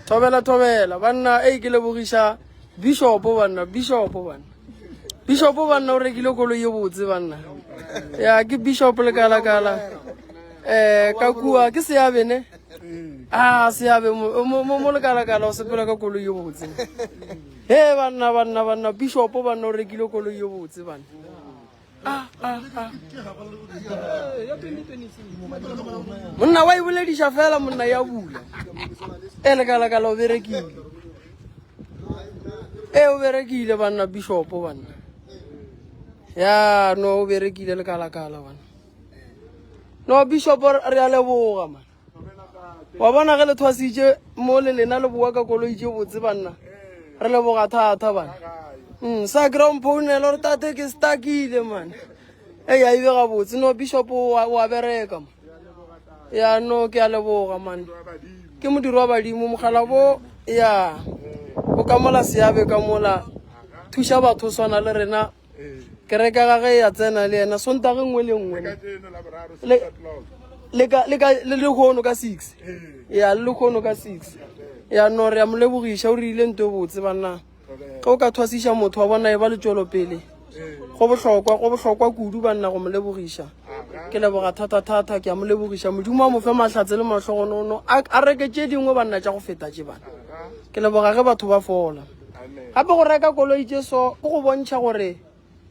Thobela banna ke lebogisha Bishop banna Bishop banna o rekile koloi e botse banna ya ke Bishop le kala ka kua ke seabe ne seabe mo le kala o sepela ka koloi e botse he banna Bishop banna o rekile koloi e botse banna monna wa iboledisha fela monna ya bula le kala o berekile o berekile banna Bishop banna ya no o berekile le kala banna no Bishop re a leboga man wa bona ge le thwasitše mo le lena le boa ka koloi tše botse banna re leboga thata bana sa ground phone re tate ke stakile man ya ibe ga botse no Bishop wa bereka man ya no ke a leboga man ke modiro wa badimo mogala bo ya o ka mola seabe ka mola thuša batho swana le rena ke reka ga ge ya tsena le yena sontage nngwe le nngwe le kgono ka 6 ya le kgono ka 6 ya no re ya molebogisha o rile nto botse banna ge o ka thwasiša motho wa bona e ba letšwelo pele go bohlokwa kudu banna go molebogisha ke leboga thata ke a molebogisha modimo a mo fe mahlatse le mahlogonono a reke tše dingwe banna tša go feta tše bana ke leboga ge batho ba fola gape go reka koloi tše so go go bontšha gore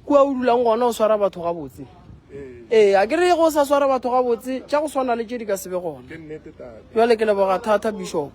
kua o dulang gona o swara batho ga botse a ke re go sa swara batho ga botse tša go swana le tše di ka sebe gona jale ke leboga thata Bishop